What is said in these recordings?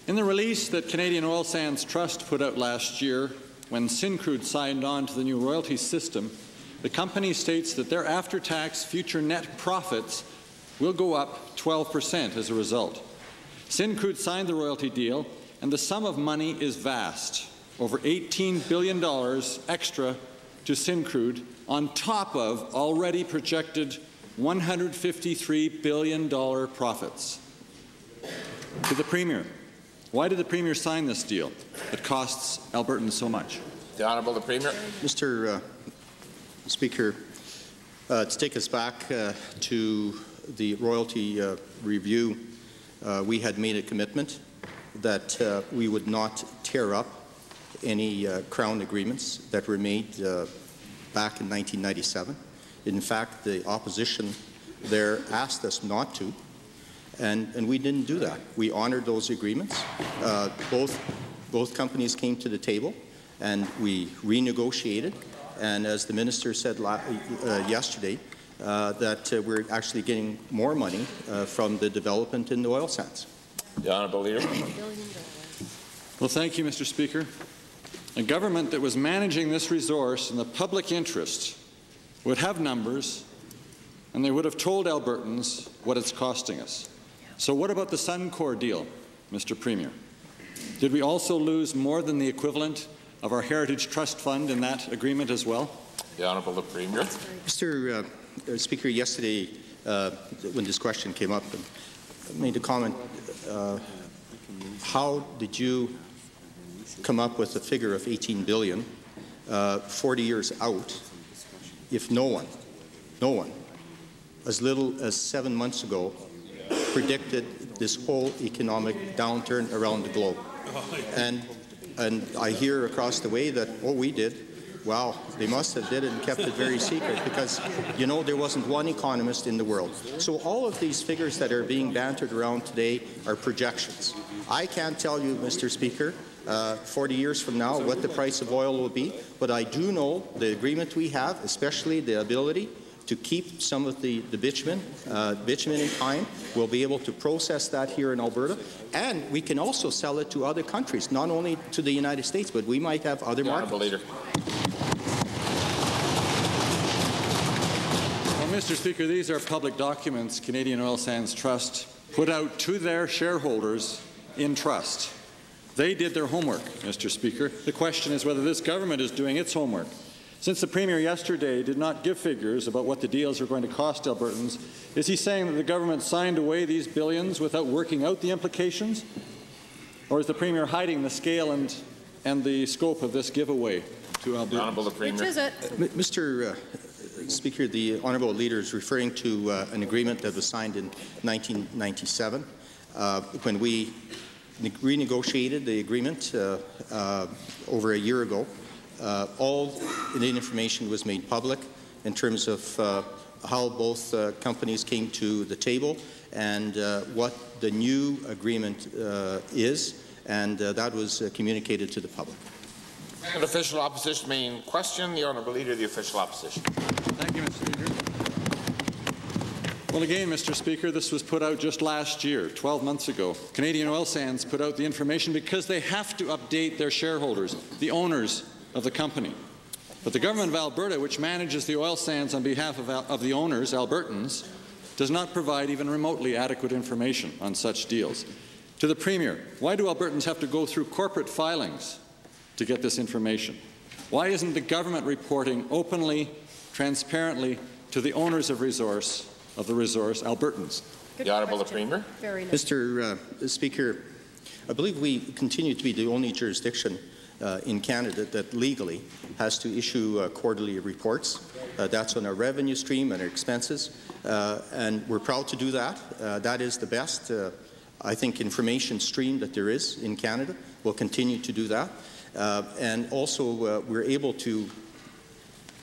In the release that Canadian Oil Sands Trust put out last year, when Syncrude signed on to the new royalty system, the company states that their after-tax future net profits will go up 12% as a result. Syncrude signed the royalty deal, and the sum of money is vast, over $18 billion extra to Syncrude on top of already projected $153 billion profits. To the Premier, why did the Premier sign this deal that costs Albertans so much? The Honourable the Premier. Mr. Speaker, to take us back to the royalty review, we had made a commitment that we would not tear up any Crown agreements that were made back in 1997. In fact, the opposition there asked us not to, and we didn't do that. We honored those agreements. Both companies came to the table, and we renegotiated. And as the minister said yesterday, that we're actually getting more money from the development in the oil sands. The Honourable Leader. Well, thank you, Mr. Speaker. A government that was managing this resource in the public interest would have numbers, and they would have told Albertans what it's costing us. So what about the Suncor deal, Mr. Premier? Did we also lose more than the equivalent of our Heritage Trust Fund in that agreement as well? The Honourable the Premier. Mr. Speaker, yesterday when this question came up, I made a comment. How did you come up with a figure of $18 billion 40 years out if no one, as little as 7 months ago, predicted this whole economic downturn around the globe? And I hear across the way that, oh, we did. Wow, they must have did it and kept it very secret because, you know, there wasn't one economist in the world. So all of these figures that are being bantered around today are projections. I can't tell you, Mr. Speaker, 40 years from now what the price of oil will be, but I do know the agreement we have, especially the ability to keep some of the bitumen in time. We'll be able to process that here in Alberta, and we can also sell it to other countries, not only to the United States, but we might have other markets. Leader. Well, Mr. Speaker, these are public documents Canadian Oil Sands Trust put out to their shareholders in trust. They did their homework, Mr. Speaker. The question is whether this government is doing its homework. Since the Premier yesterday did not give figures about what the deals are going to cost Albertans, is he saying that the government signed away these billions without working out the implications? Or is the Premier hiding the scale and the scope of this giveaway to Albertans? Honourable the Premier. Which is it? Mr. Speaker, the Honourable Leader is referring to an agreement that was signed in 1997 when we renegotiated the agreement over a year ago. All the information was made public in terms of how both companies came to the table and what the new agreement is, and that was communicated to the public. An official opposition main question. The Honourable Leader of the official opposition. Thank you, Mr. Speaker. Well, again, Mr. Speaker, this was put out just last year, 12 months ago. Canadian Oil Sands put out the information because they have to update their shareholders, the owners of the company. But the government of Alberta, which manages the oil sands on behalf of the owners, Albertans, does not provide even remotely adequate information on such deals. To the Premier, why do Albertans have to go through corporate filings to get this information? Why isn't the government reporting openly, transparently to the owners of the resource, Albertans? The Honourable the Premier. Mr. Speaker, I believe we continue to be the only jurisdiction in Canada that legally has to issue quarterly reports. That's on our revenue stream and our expenses, and we're proud to do that. That is the best, I think, information stream that there is in Canada. We'll continue to do that. And also, we're able to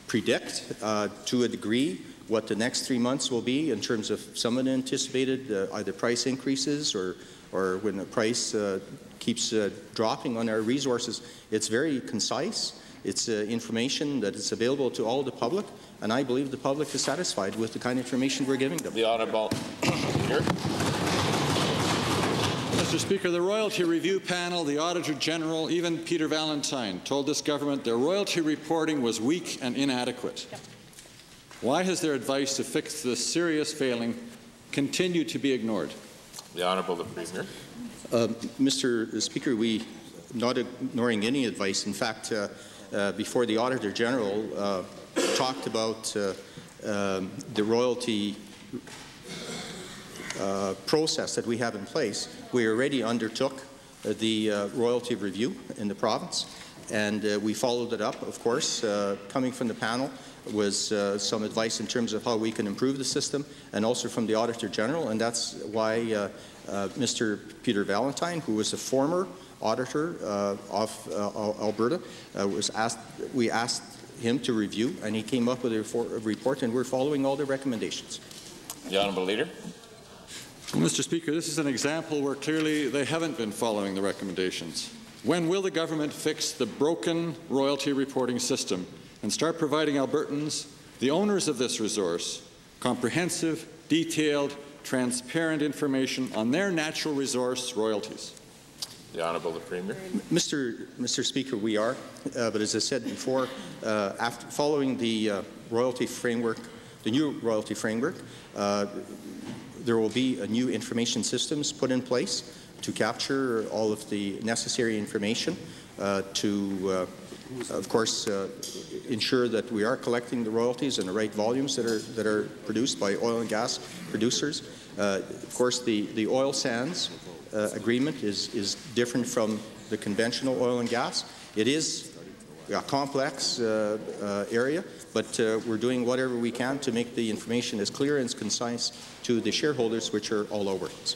predict, to a degree, what the next 3 months will be in terms of some of the anticipated either price increases or when the price keeps dropping on our resources. It's very concise. It's information that is available to all the public, and I believe the public is satisfied with the kind of information we're giving them. The Honourable Leader. Mr. Mr. Speaker, the Royalty Review Panel, the Auditor General, even Peter Valentine told this government their royalty reporting was weak and inadequate. Yep. Why has their advice to fix this serious failing continued to be ignored? The Honourable the Premier. Mr. Speaker, we not ignoring any advice. In fact, before the Auditor General talked about the royalty process that we have in place, we already undertook the royalty review in the province, and we followed it up, of course. Coming from the panel was some advice in terms of how we can improve the system, and also from the Auditor General, and that's why Mr. Peter Valentine, who was a former auditor of Alberta, we asked him to review, and he came up with a report, and we're following all the recommendations. The Honourable Leader. Well, Mr. Speaker, this is an example where clearly they haven't been following the recommendations. When will the government fix the broken royalty reporting system and start providing Albertans, the owners of this resource, comprehensive, detailed, transparent information on their natural resource royalties? The Honourable the Premier. Mr. Speaker, we are, but as I said before, after following the royalty framework, the new royalty framework, there will be a new information systems put in place to capture all of the necessary information to, of course, ensure that we are collecting the royalties in the right volumes that are produced by oil and gas producers. Of course, the oil sands agreement is different from the conventional oil and gas. It is a complex area, but we're doing whatever we can to make the information as clear and as concise to the shareholders, which are all Albertans.